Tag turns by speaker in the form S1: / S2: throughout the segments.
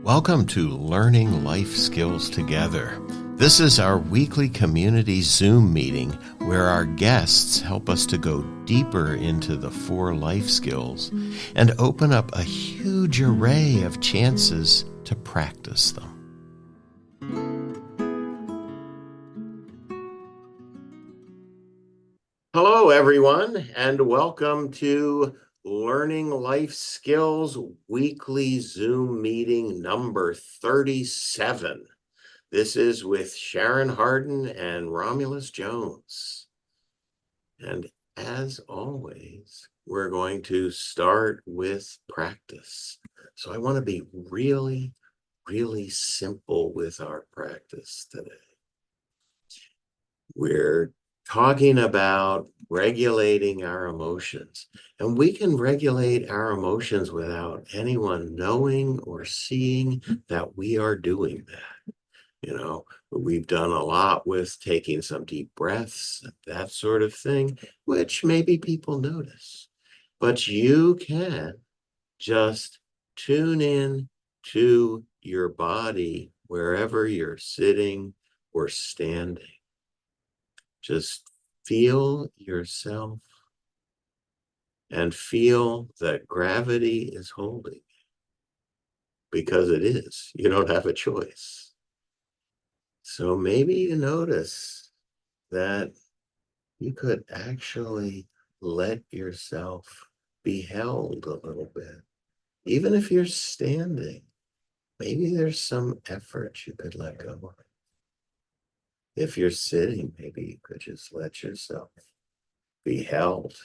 S1: Welcome to Learning Life Skills Together. This is our weekly community Zoom meeting where our guests help us to go deeper into the 4 life skills and open up a huge array of chances to practice them. Hello, everyone, and welcome to Learning Life Skills weekly Zoom meeting number 37. This is with Sharon, Hardin and Romulus Jones. And as always, we're going to start with practice. So I want to be really simple with our practice today. We're talking about regulating our emotions. And we can regulate our emotions without anyone knowing or seeing that we are doing that. You know, we've done a lot with taking some deep breaths, that sort of thing, which maybe people notice. But you can just tune in to your body wherever you're sitting or standing. Just feel yourself and feel that gravity is holding you, because it is. You don't have a choice. So maybe you notice that you could actually let yourself be held a little bit. Even if you're standing, maybe there's some effort you could let go of. If you're sitting, maybe you could just let yourself be held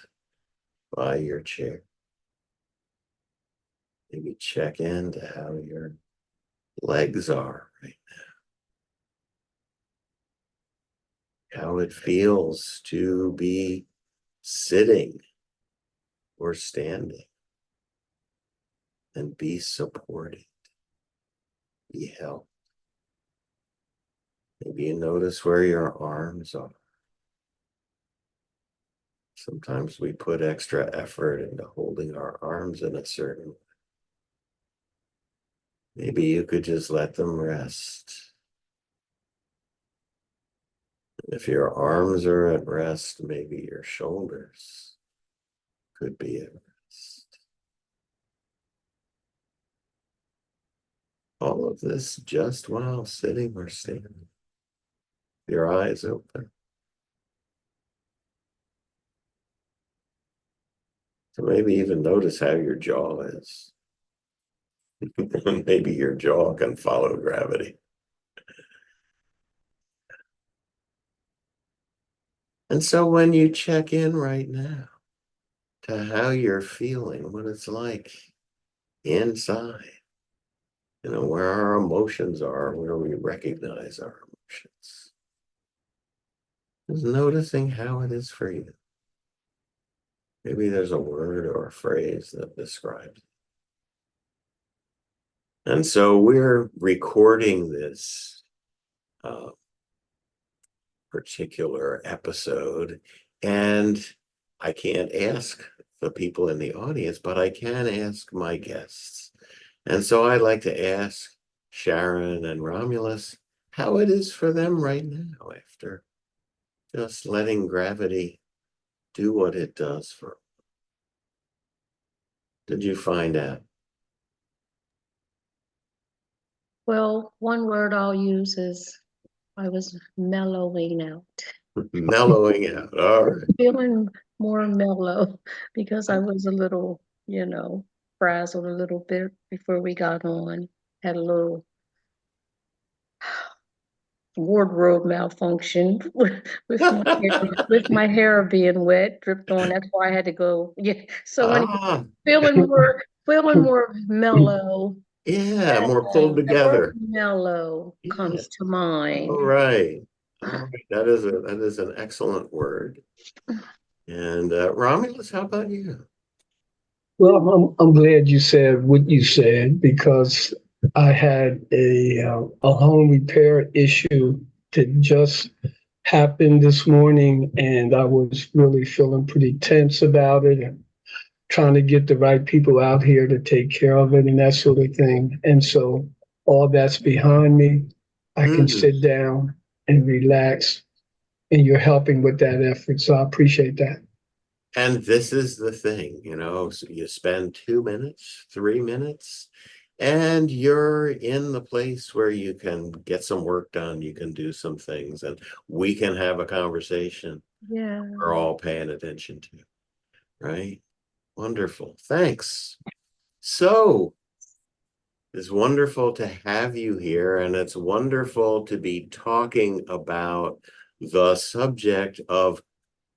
S1: by your chair. Maybe check into how your legs are right now. How it feels to be sitting or standing and be supported, be held. Maybe you notice where your arms are. Sometimes we put extra effort into holding our arms in a certain way. Maybe you could just let them rest. If your arms are at rest, maybe your shoulders could be at rest. All of this just while sitting or standing. Your eyes open. So maybe even notice how your jaw is. Maybe your jaw can follow gravity. And so when you check in right now to how you're feeling, what it's like inside, you know, where our emotions are, where we recognize our emotions. Just noticing how it is for you. Maybe there's a word or a phrase that describes it. And so we're recording this particular episode, and I can't ask the people in the audience, but I can ask my guests. And so I'd like to ask Sharon and Romulus how it is for them right now after just letting gravity do what it does for them. Did you find out?
S2: Well, one word I'll use is I was mellowing out.
S1: Mellowing out. All right.
S2: Feeling more mellow because I was a little, frazzled a little bit before we got on. Had a little wardrobe malfunction with my hair being wet, dripped on. That's why I had to go. Yeah. So anyway, feeling more mellow.
S1: Yeah, more pulled together.
S2: Mellow comes to mind.
S1: All right. That is an excellent word. And Romulus, how about you?
S3: Well, I'm glad you said what you said, because I had a home repair issue that just happened this morning, and I was really feeling pretty tense about it and trying to get the right people out here to take care of it and that sort of thing. And so all that's behind me. I can
S1: Mm.
S3: sit down and relax, and you're helping with that effort. So I appreciate that.
S1: And this is the thing, so you spend 2 minutes, 3 minutes, and you're in the place where you can get some work done. You can do some things, and we can have a conversation
S2: Yeah.
S1: we're all paying attention to, right? Wonderful. Thanks. So it's wonderful to have you here, and it's wonderful to be talking about the subject of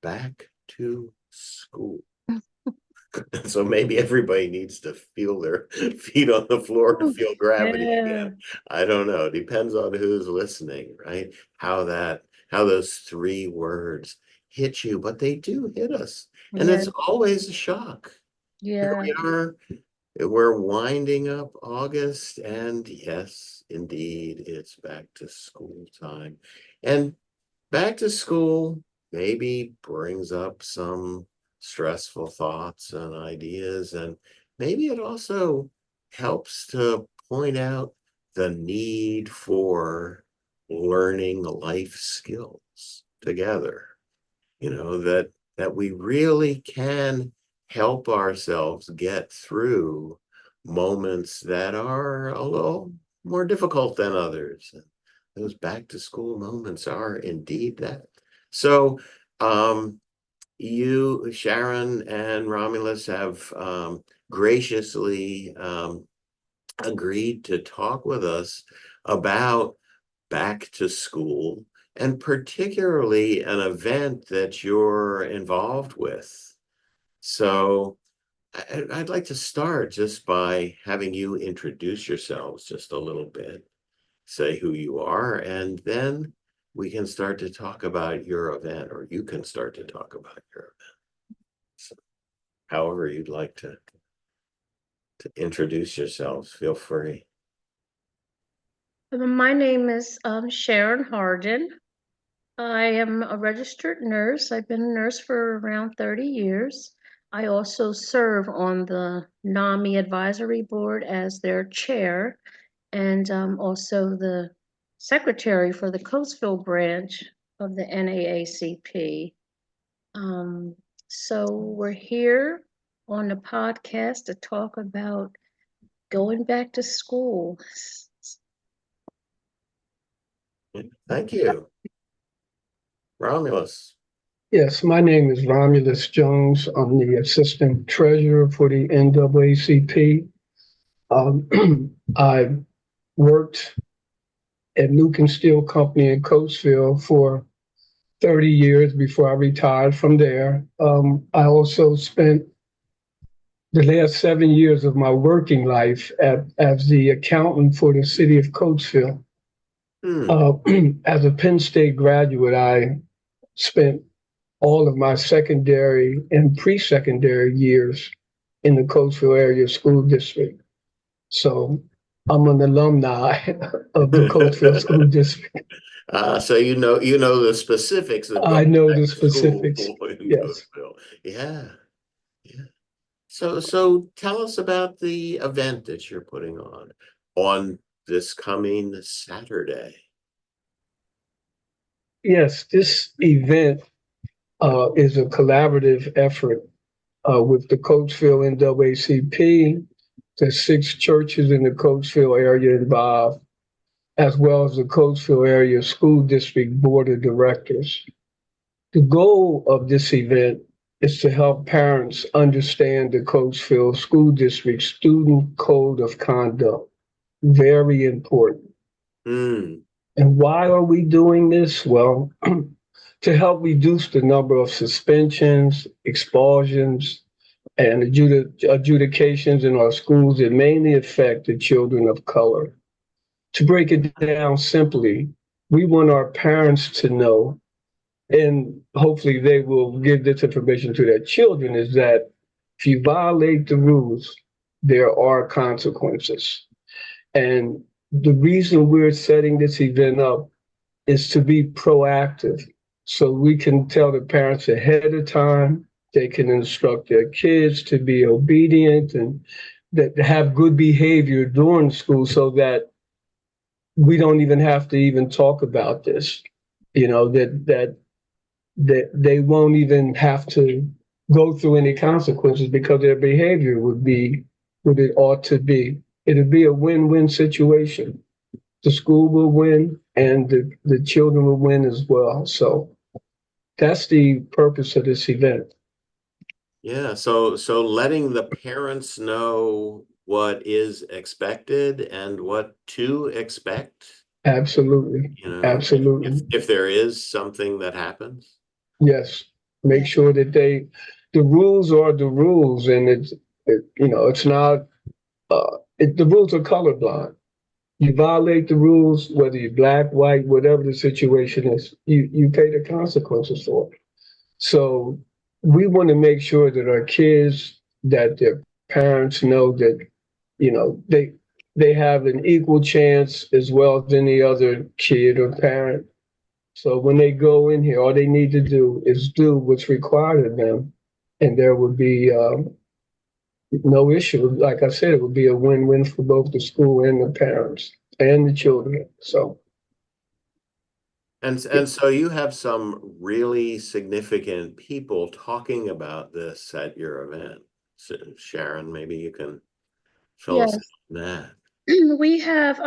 S1: back to school. So maybe everybody needs to feel their feet on the floor and feel gravity
S2: Yeah.
S1: again. I don't know. It depends on who's listening, right? How those three words hit you, but they do hit us. And
S2: Yeah.
S1: it's always a shock. Here
S2: Yeah.
S1: we are. We're winding up August, and yes, indeed, it's back to school time. And back to school maybe brings up some stressful thoughts and ideas, and maybe it also helps to point out the need for learning life skills together, that we really can help ourselves get through moments that are a little more difficult than others. Those back to school moments are indeed that. So, you, Sharon and Romulus, have graciously agreed to talk with us about back to school, and particularly an event that you're involved with. So I'd like to start just by having you introduce yourselves just a little bit, say who you are, and then we can start to talk about your event, or you can start to talk about your event. So, however you'd like to introduce yourselves, feel free.
S2: My name is Sharon Hardin. I am a registered nurse. I've been a nurse for around 30 years. I also serve on the NAMI Advisory Board as their chair, and also the secretary for the Coatesville branch of the NAACP. Um, so we're here on the podcast to talk about going back to school.
S1: Thank you. Romulus.
S3: Yes, my name is Romulus Jones. I'm the assistant treasurer for the NAACP. I worked at Luke Steel Company in Coatesville for 30 years before I retired from there. I also spent the last 7 years of my working life as the accountant for the city of Coatesville. As a Penn State graduate, I spent all of my secondary and pre-secondary years in the Coatesville area school district. So I'm an alumni of the Coatesville School District.
S1: So the specifics of
S3: I
S1: going
S3: know
S1: back
S3: the
S1: to school
S3: specifics.
S1: in
S3: Yes.
S1: Coatesville. Yeah, yeah. So tell us about the event that you're putting on this coming Saturday.
S3: Yes, this event is a collaborative effort with the Coatesville NAACP. There's 6 churches in the Coatesville area involved, as well as the Coatesville Area School District Board of Directors. The goal of this event is to help parents understand the Coatesville School District Student Code of Conduct. Very important.
S1: Mm.
S3: And why are we doing this? Well, to help reduce the number of suspensions, expulsions, and adjudications in our schools that mainly affect the children of color. To break it down simply, we want our parents to know, and hopefully they will give this information to their children, is that if you violate the rules, there are consequences. And the reason we're setting this event up is to be proactive. So we can tell the parents ahead of time, they can instruct their kids to be obedient and that have good behavior during school so that we don't even have to even talk about this. That they won't even have to go through any consequences because their behavior would be what it ought to be. It'd be a win-win situation. The school will win and the children will win as well. So that's the purpose of this event.
S1: Yeah, so letting the parents know what is expected and what to expect,
S3: Absolutely. Absolutely.
S1: if there is something that happens.
S3: Yes.
S2: Yeah.
S3: Make sure that the rules are the rules, and it's not, the rules are colorblind. You violate the rules, whether you're black, white, whatever the situation is, you pay the consequences for it. So we want to make sure that our kids, that their parents know that, they have an equal chance as well as any other kid or parent. So when they go in here, all they need to do is do what's required of them, and there would be no issue. Like I said, it would be a win-win for both the school and the parents and the children. So
S1: And so you have some really significant people talking about this at your event. So Sharon, maybe you can fill us
S2: Yes.
S1: in on that.
S2: We have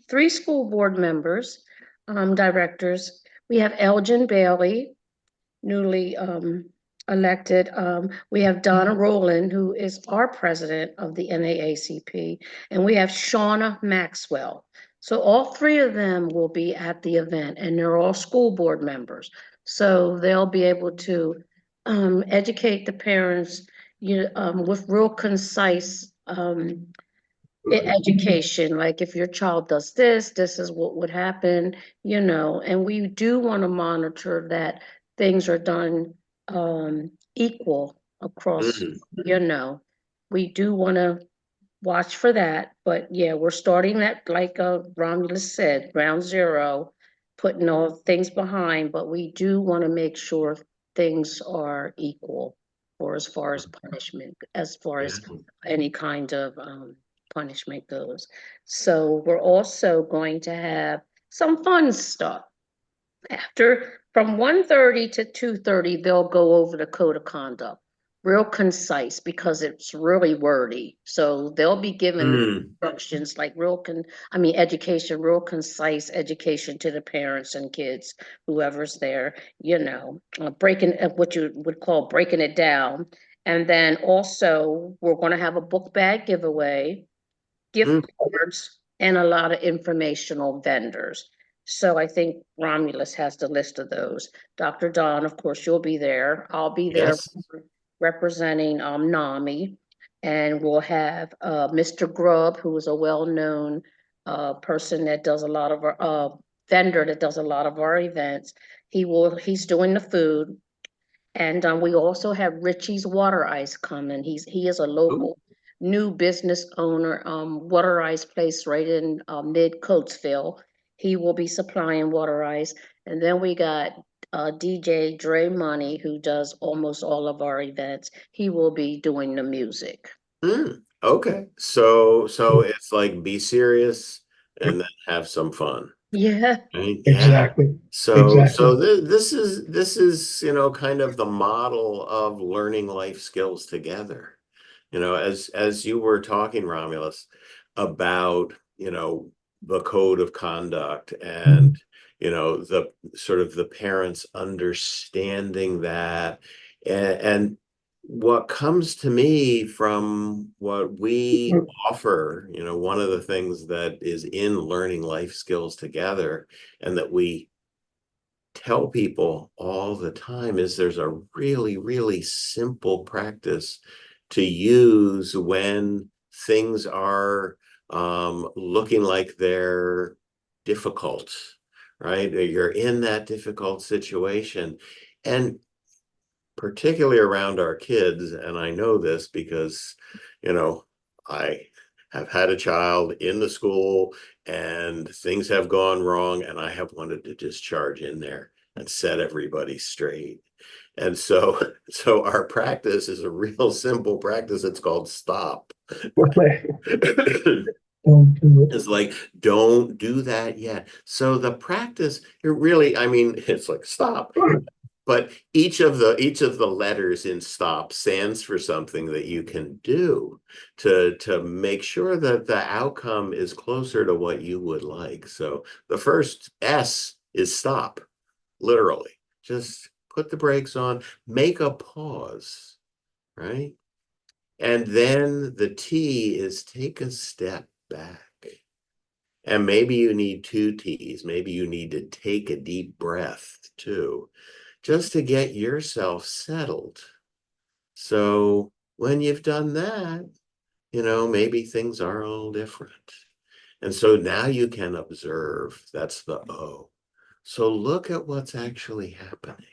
S2: 3 school board members, directors. We have Elgin Bailey, newly elected. We have Donna Rowland, who is our president of the NAACP, and we have Shauna Maxwell. So all 3 of them will be at the event, and they're all school board members. So they'll be able to educate the parents, with real concise education, like if your child does this, this is what would happen, and we do want to monitor that things are done equal across,
S1: Mhm.
S2: we do want to watch for that, but yeah, we're starting that, like Romulus said, ground zero, putting all things behind, but we do want to make sure things are equal for as far as punishment, as far
S1: Yeah.
S2: as any kind of punishment goes. So we're also going to have some fun stuff. After, from 1:30 to 2:30, they'll go over the code of conduct, real concise because it's really wordy. So they'll be given
S1: Mm.
S2: instructions like education, real concise education to the parents and kids, whoever's there, breaking what you would call breaking it down. And then also we're going to have a book bag giveaway, gift
S1: Mm.
S2: cards, and a lot of informational vendors. So I think Romulus has the list of those. Dr. Don, of course, you'll be there. I'll be there
S1: Yes.
S2: representing NAMI. And we'll have Mr. Grubb, who is a well-known person that does a lot of our vendor that does a lot of our events. He's doing the food. And we also have Richie's Water Ice coming. He is a
S1: Ooh.
S2: local new business owner, water ice place right in mid Coatesville. He will be supplying water ice. And then we got DJ Dre Money, who does almost all of our events. He will be doing the music.
S1: Mm. Okay. So it's like be serious and then have some fun.
S2: Yeah.
S1: Right? Yeah.
S3: exactly,
S1: So
S3: exactly.
S1: this is kind of the model of learning life skills together. As you were talking, Romulus, about the code of conduct and the sort of the parents understanding that, and what comes to me from what we offer, one of the things that is in learning life skills together and that we tell people all the time is there's a really, really simple practice to use when things are looking like they're difficult, right? You're in that difficult situation. And particularly around our kids, and I know this because, I have had a child in the school and things have gone wrong, and I have wanted to just charge in there and set everybody straight. And so, so our practice is a real simple practice. It's called stop.
S3: Don't do it.
S1: It's like, don't do that yet. So the practice, it really, I mean, it's like, stop. But each of the letters in stop stands for something that you can do to make sure that the outcome is closer to what you would like. So the first S is stop, literally. Just put the brakes on, make a pause, right? And then the T is take a step back. And maybe you need two T's. Maybe you need to take a deep breath too, just to get yourself settled. So when you've done that, maybe things are a little different. And so now you can observe. That's the O. So look at what's actually happening.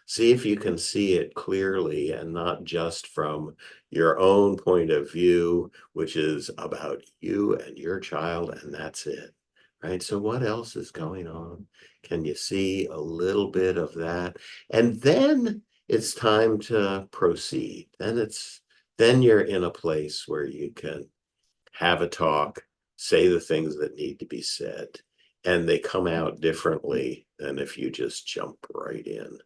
S1: See if you can see it clearly and not just from your own point of view, which is about you and your child, and that's it, right? So what else is going on? Can you see a little bit of that? And then it's time to proceed. Then you're in a place where you can have a talk, say the things that need to be said, and they come out differently than if you just jump right in,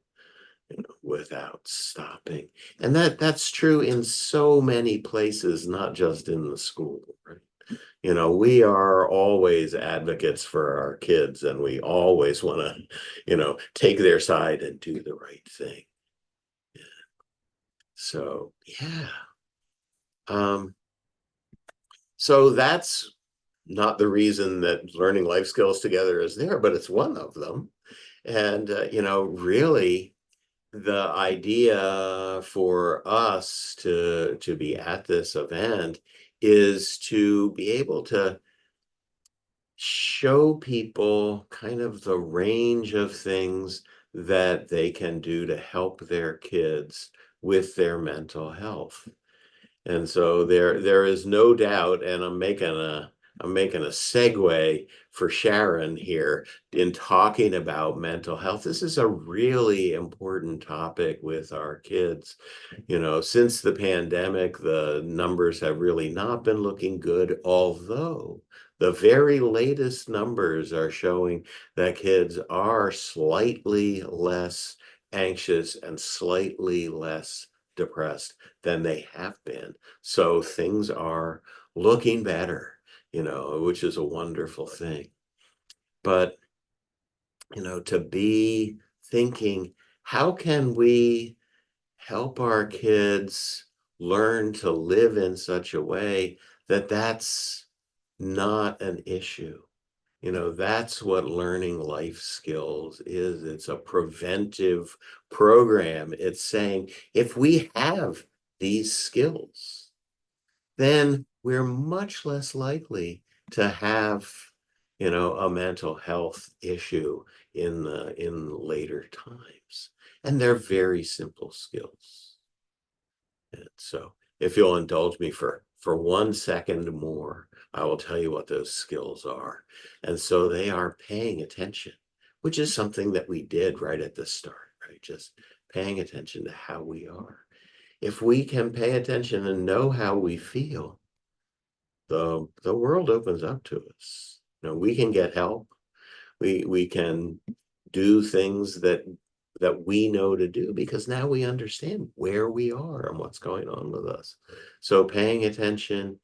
S1: without stopping. And that's true in so many places, not just in the school, right? We are always advocates for our kids, and we always want to, take their side and do the right thing. So, yeah. So that's not the reason that learning life skills together is there, but it's one of them. And, really, the idea for us to be at this event is to be able to show people kind of the range of things that they can do to help their kids with their mental health. And so there is no doubt, and I'm making a segue for Sharon here in talking about mental health. This is a really important topic with our kids. Since the pandemic, the numbers have really not been looking good, although the very latest numbers are showing that kids are slightly less anxious and slightly less depressed than they have been. So things are looking better, which is a wonderful thing. But, to be thinking, how can we help our kids learn to live in such a way that that's not an issue? That's what learning life skills is. It's a preventive program. It's saying if we have these skills, then we're much less likely to have, a mental health issue in later times. And they're very simple skills. And so if you'll indulge me for 1 second more, I will tell you what those skills are. And so they are paying attention, which is something that we did right at the start, right? Just paying attention to how we are. If we can pay attention and know how we feel, the world opens up to us. We can get help. We can do things that we know to do because now we understand where we are and what's going on with us. So paying attention,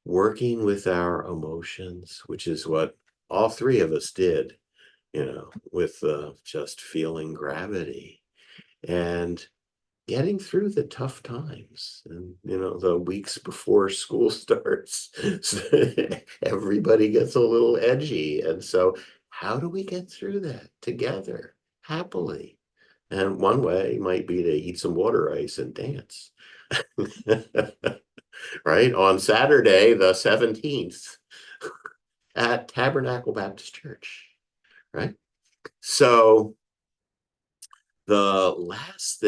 S1: working with our emotions, which is what all three of us did, with just feeling gravity and getting through the tough times and the weeks before school starts. Everybody gets a little edgy, and so how do we get through that together happily? And one way might be to eat some water ice and dance. Right on Saturday the 17th at Tabernacle Baptist Church, right? So the last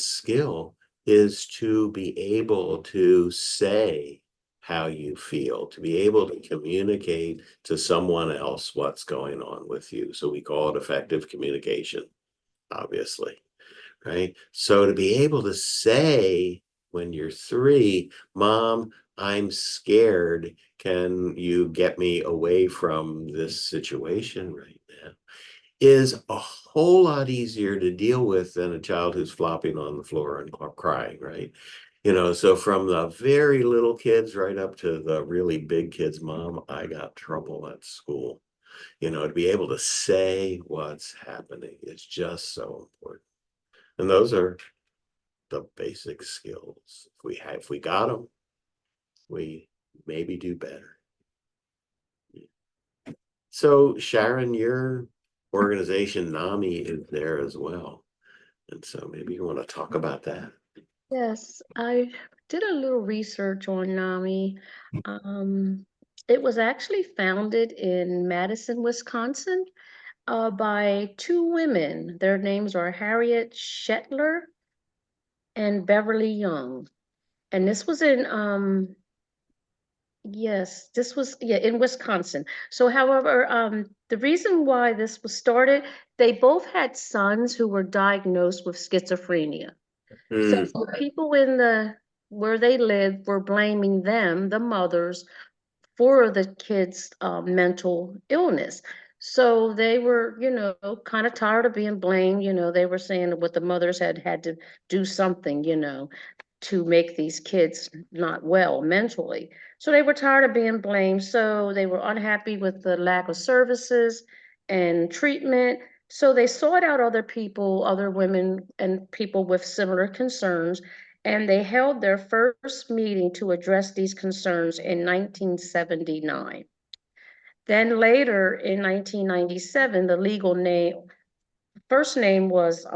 S1: skill is to be able to say how you feel, to be able to communicate to someone else what's going on with you. So we call it effective communication, obviously, right? So to be able to say when you're 3, Mom, I'm scared. Can you get me away from this situation right now? Is a whole lot easier to deal with than a child who's flopping on the floor and crying, right? So from the very little kids right up to the really big kids, Mom, I got trouble at school. To be able to say what's happening is just so important. And those are the basic skills. If we got them, we maybe do better. So Sharon, your organization NAMI is there as well. And so maybe you want to talk about that.
S2: Yes, I did a little research on NAMI. It was actually founded in Madison, Wisconsin, by 2 women. Their names are Harriet Shetler and Beverly Young. And this was in yes, this was in Wisconsin. So however, the reason why this was started, they both had sons who were diagnosed with schizophrenia. So
S1: Mm.
S2: people in the where they lived were blaming them, the mothers, for the kids' mental illness. So they were, kind of tired of being blamed. They were saying that what the mothers had to do something, to make these kids not well mentally. So they were tired of being blamed. So they were unhappy with the lack of services and treatment. So they sought out other people, other women, and people with similar concerns. And they held their first meeting to address these concerns in 1979. Then later in 1997, the legal name, first name was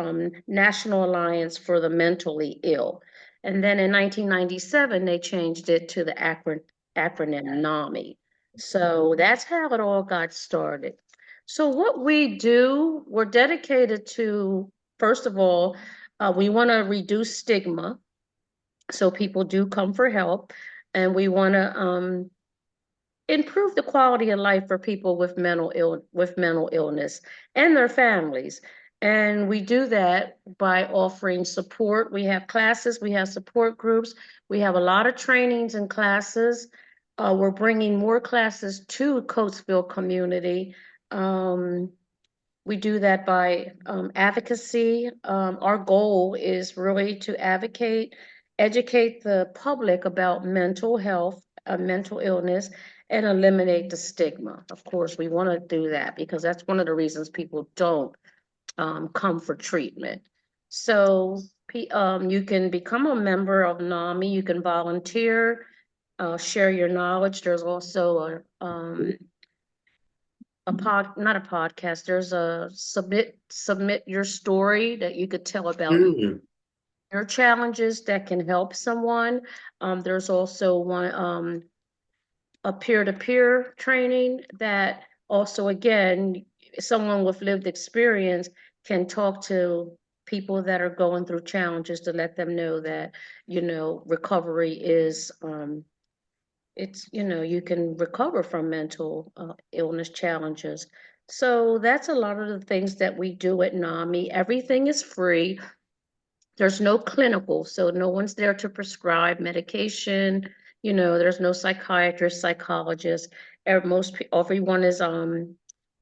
S2: National Alliance for the Mentally Ill. And then in 1997, they changed it to the acronym NAMI. So that's how it all got started. So what we do, we're dedicated to, first of all, we want to reduce stigma. So people do come for help. And we want to improve the quality of life for people with mental illness and their families. And we do that by offering support. We have classes, we have support groups, we have a lot of trainings and classes. We're bringing more classes to Coatesville community. We do that by advocacy. Our goal is really to educate the public about mental health, mental illness, and eliminate the stigma. Of course, we want to do that because that's one of the reasons people don't come for treatment. So you can become a member of NAMI. You can volunteer, share your knowledge. There's also not a podcast. There's a submit your story that you could tell about
S1: Mm.
S2: your challenges that can help someone. There's also a peer-to-peer training that also, again, someone with lived experience can talk to people that are going through challenges to let them know that, recovery is, you can recover from mental illness challenges. So that's a lot of the things that we do at NAMI. Everything is free. There's no clinical, so no one's there to prescribe medication. There's no psychiatrist, psychologist. Everyone is,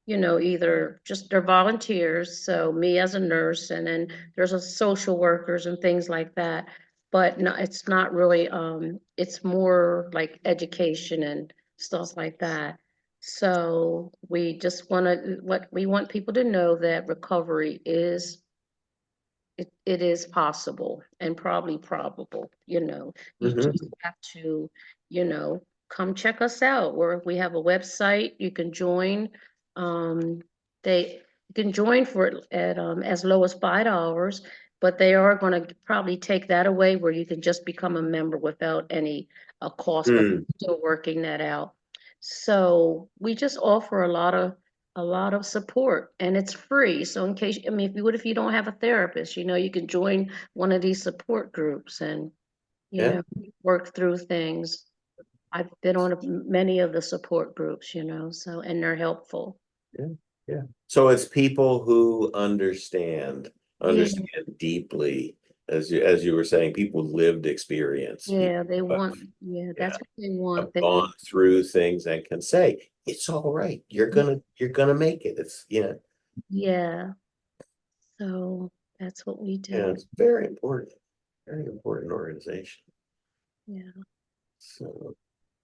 S2: either just they're volunteers. So me as a nurse, and then there's a social workers and things like that. But no, it's not really. It's more like education and stuff like that. So we just what we want people to know that recovery is it is possible and probably probable. You
S1: Mm-hmm.
S2: just have to, come check us out. We have a website. You can join. Um, you can join for it at as low as $5, but they are going to probably take that away where you can just become a member without any cost, but
S1: Mm.
S2: still working that out. So we just offer a lot of support, and it's free. So in case, if you don't have a therapist, you can join one of these support groups and,
S1: Yeah.
S2: work through things. I've been on many of the support groups, and they're helpful.
S1: Yeah. Yeah. So it's people who understand
S2: Yeah,
S1: deeply as you were saying, people's lived experience.
S2: Yeah, they
S1: People
S2: want, yeah, that's what they want.
S1: have gone through things and can say, it's all right. You're gonna make it. It's
S2: yeah. So that's what we
S1: yeah,
S2: do.
S1: it's very important organization.
S2: Yeah.
S1: So,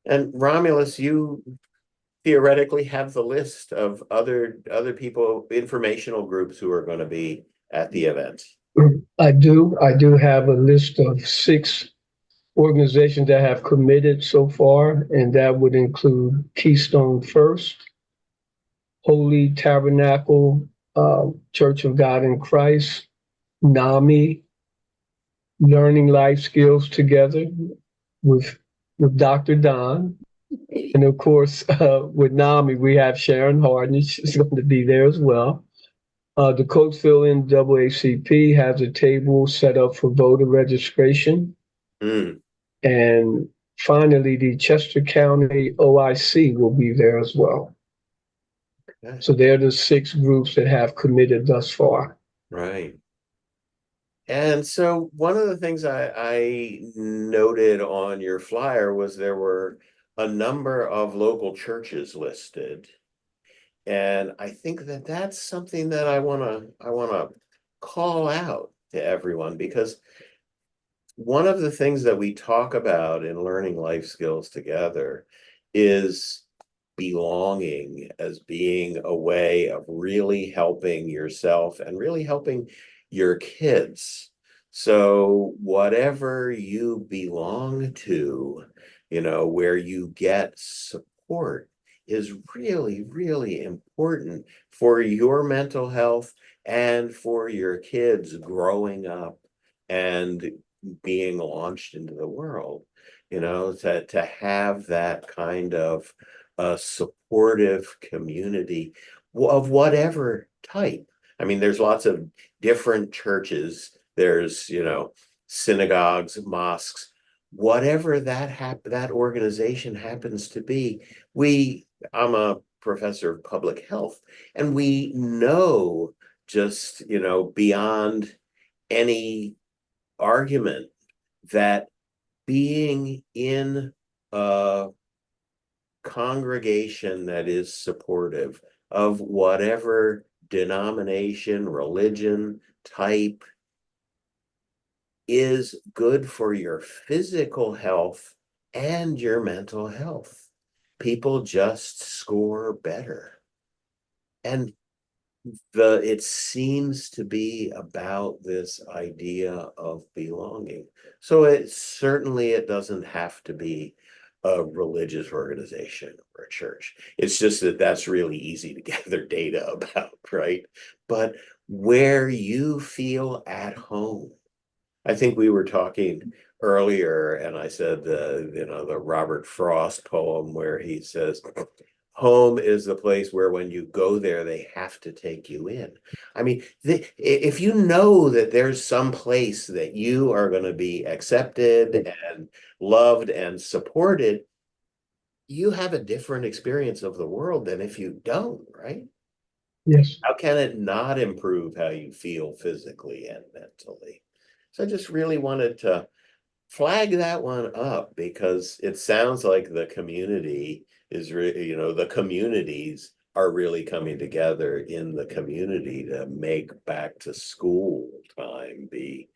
S1: and Romulus, you theoretically have the list of other people, informational groups who are going to be at the event.
S3: I do. I do have a list of 6 organizations that have committed so far, and that would include Keystone First, Holy Tabernacle Church of God in Christ, NAMI, Learning Life Skills Together with Dr. Don. And of course, with NAMI, we have Sharon Hardin. She's going to be there as well. The Coatesville NAACP has a table set up for voter registration.
S1: Mm.
S3: And finally, the Chester County OIC will be there as well.
S1: Okay.
S3: So they're the 6 groups that have committed thus far.
S1: Right. And so one of the things I noted on your flyer was there were a number of local churches listed. And I think that that's something that I want to call out to everyone, because one of the things that we talk about in learning life skills together is belonging as being a way of really helping yourself and really helping your kids. So whatever you belong to, where you get support is really, really important for your mental health and for your kids growing up and being launched into the world, to have that kind of a supportive community of whatever type. I mean, there's lots of different churches. There's, synagogues, mosques, whatever that organization happens to be. I'm a professor of public health, and we know just, beyond any argument that being in a congregation that is supportive of whatever denomination, religion, type is good for your physical health and your mental health. People just score better. And it seems to be about this idea of belonging. So it doesn't have to be a religious organization or a church. It's just that that's really easy to gather data about, right? But where you feel at home. I think we were talking earlier, and I said the Robert Frost poem where he says, home is the place where when you go there, they have to take you in. I mean, if you know that there's some place that you are going to be accepted and loved and supported, you have a different experience of the world than if you don't, right?
S3: Yes.
S1: How can it not improve how you feel physically and mentally? So I just really wanted to flag that one up, because it sounds like the community is really, the communities are really coming together in the community to make back to school time be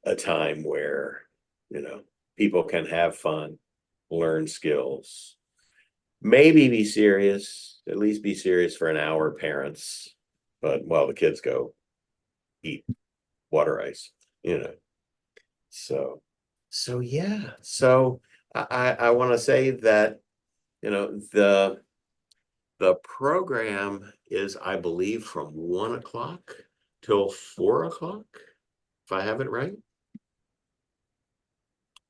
S1: a time where, people can have fun, learn skills, maybe be serious, at least be serious for an hour, parents, but while the kids go eat water ice, So, yeah. So I want to say that, the program is, I believe, from 1 o'clock till 4 o'clock, if I have it right,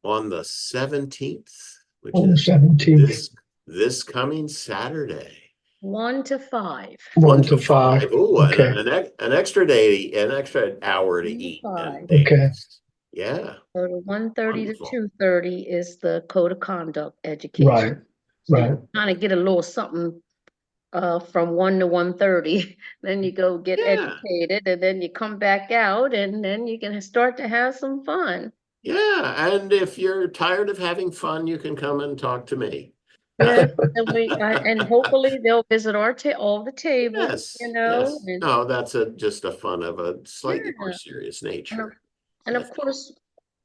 S1: on the 17th, which
S3: On the
S1: is
S3: 17th,
S1: this coming Saturday.
S2: 1 to 5.
S3: 1 to 5.
S1: Oh,
S3: Okay.
S1: an extra day, an extra hour to
S2: 1 to
S1: eat
S2: 5.
S1: and
S3: Okay.
S1: dance. Yeah.
S2: So the 1:30 to
S1: Wonderful.
S2: 2:30 is the code of conduct education.
S3: Right.
S2: So
S3: Right.
S2: you kind of get a little something from 1 to 1:30. Then you go get
S1: Yeah.
S2: educated, and then you come back out, and then you can start to have some fun.
S1: Yeah. And if you're tired of having fun, you can come and talk to me.
S2: Yes, and hopefully they'll visit all the tables,
S1: Yes. Yes.
S2: and
S1: No, that's just a fun of a slightly more
S2: yeah,
S1: serious
S2: and of,
S1: nature.
S2: and of
S1: That's all.
S2: course,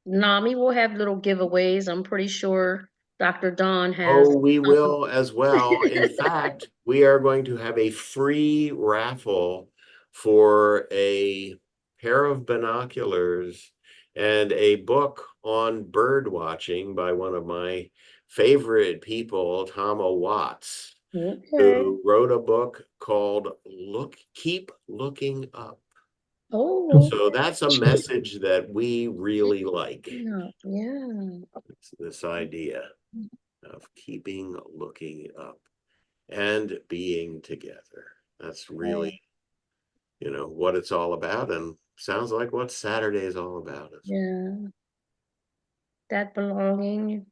S2: NAMI will have little giveaways. I'm pretty sure Dr. Don has.
S1: Oh, we will as well. In fact, we are going to have a free raffle for a pair of binoculars and a book on bird watching by one of my favorite people, Tom Watts,
S2: Okay.
S1: who wrote a book called Keep Looking Up.
S2: Oh,
S1: So that's a message that we really like.
S2: yeah, yeah.
S1: It's this idea of keeping looking up and being together. That's
S2: Right.
S1: really, what it's all about, and sounds like what Saturday is all about.
S2: Yeah. That belonging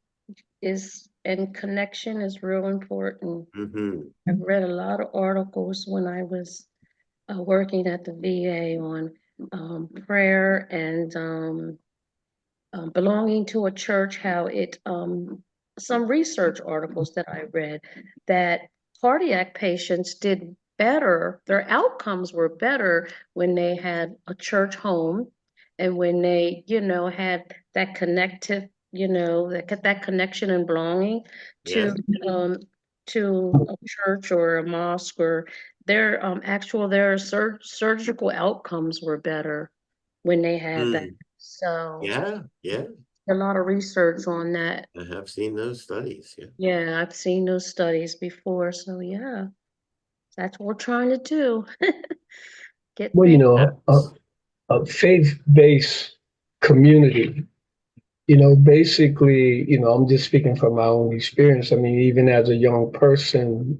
S2: and connection is real important.
S1: Mm-hmm.
S2: I've read a lot of articles when I was working at the VA on prayer and belonging to a church, how some research articles that I read that cardiac patients did better, their outcomes were better when they had a church home and when they, had that connective, that connection and belonging
S1: Yeah.
S2: um, to a church or a mosque, or their surgical outcomes were better when they had that.
S1: Mm.
S2: So
S1: Yeah. Yeah.
S2: a lot of research on that.
S1: I have seen those studies. Yeah.
S2: Yeah, I've seen those studies before. So yeah, that's what we're trying to do. Get
S3: Well,
S2: things.
S3: a faith-based community, basically, I'm just speaking from my own experience. I mean, even as a young person,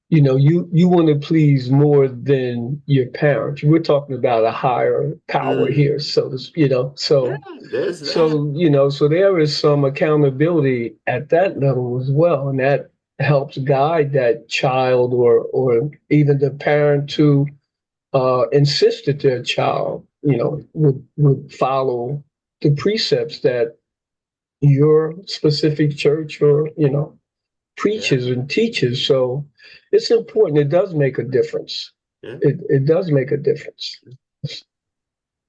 S3: you want to please more than your parents. We're talking about a higher power
S1: Mm.
S3: here. So,
S1: Yeah, there's that.
S3: so there is some accountability at that level as well. And that helps guide that child or even the parent to insist that their child, would follow the precepts that your specific church or,
S1: Yeah.
S3: preaches and teaches. So it's important. It does make a difference.
S1: Yeah.
S3: It does make a difference.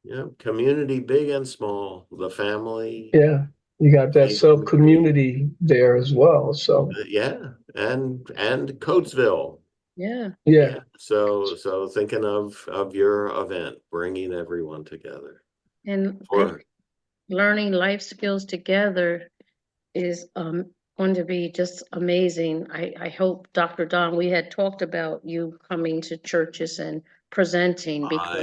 S1: Yeah. Community, big and small, the family,
S3: Yeah. You got that
S1: faith
S3: sub
S1: community.
S3: community there as well. So
S1: Yeah. And Coatesville.
S2: Yeah.
S3: yeah.
S1: Yeah. So thinking of your event, bringing everyone together
S2: And
S1: for.
S2: learning life skills together is going to be just amazing. I hope, Dr. Don, we had talked about you coming to churches and presenting because,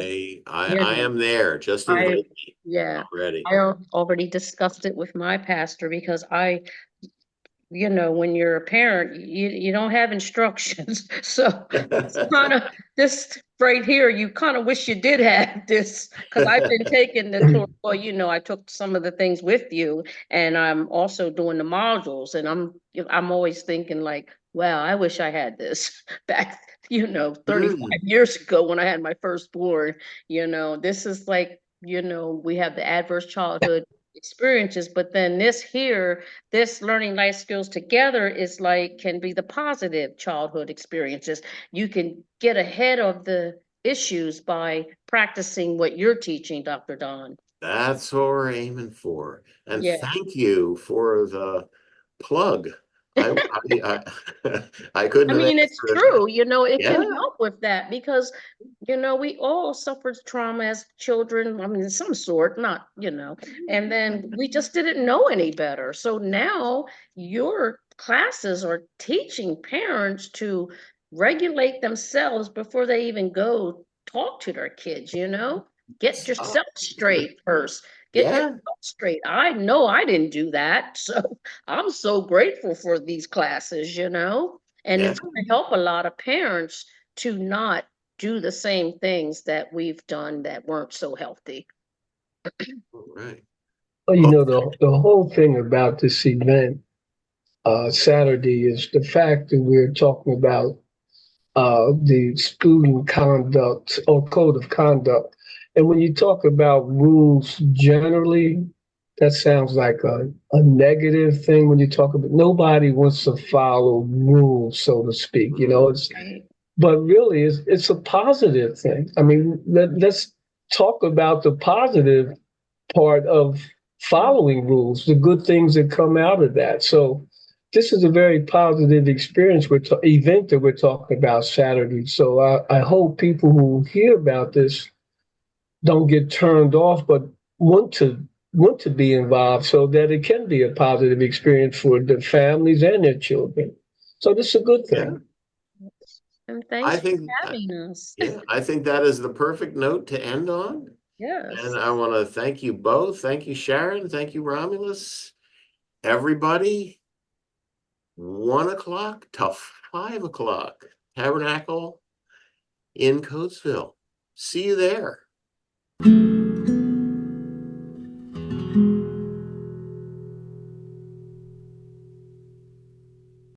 S1: I am there. Just
S2: I,
S1: invite me.
S2: yeah,
S1: I'm ready.
S2: already discussed it with my pastor because when you're a parent, you don't have instructions. So it's kind of this right here, you kind of wish you did have this because I've been taking the tour. Well, I took some of the things with you, and I'm also doing the modules, and I'm always thinking like, wow, I wish I had this back, 35
S1: Mm,
S2: years ago when I had my firstborn. This is like, we have the adverse childhood experiences, but then this learning life skills together is like can be the positive childhood experiences. You can get ahead of the issues by practicing what you're teaching, Dr. Don.
S1: that's what we're aiming for. And
S2: Yeah.
S1: thank you for the plug. I couldn't
S2: I
S1: have
S2: mean,
S1: asked
S2: it's
S1: for it.
S2: true, it can
S1: Yeah.
S2: help with that because, we all suffered trauma as children. I mean, some sort, not, and then we just didn't know any better. So now your classes are teaching parents to regulate themselves before they even go talk to their kids, Get
S1: Uh,
S2: yourself straight first. Get yourself
S1: yeah.
S2: straight. I know I didn't do that. So I'm so grateful for these classes, and
S1: Yeah.
S2: it's going to help a lot of parents to not do the same things that we've done that weren't so healthy.
S1: All right.
S3: Well,
S1: Oh,
S3: the whole thing about this event Saturday is the fact that we're talking about the student conduct or code of conduct. And when you talk about rules generally, that sounds like a negative thing when you talk about nobody wants to follow rules, so to speak. It's
S2: Right.
S3: but really it's a positive thing. I mean, let's talk about the positive part of following rules, the good things that come out of that. So this is a very positive experience event that we're talking about Saturday. So I hope people who hear about this don't get turned off, but want to be involved so that it can be a positive experience for the families and their children. So this is a good
S1: Yeah,
S3: thing.
S2: And
S1: I
S2: thanks for
S1: think,
S2: having us.
S1: yeah, I think that is the perfect note to end on.
S2: Yes.
S1: And I want to thank you both. Thank you, Sharon. Thank you, Romulus. Everybody, 1 o'clock to 5 o'clock, Tabernacle in Coatesville. See you there.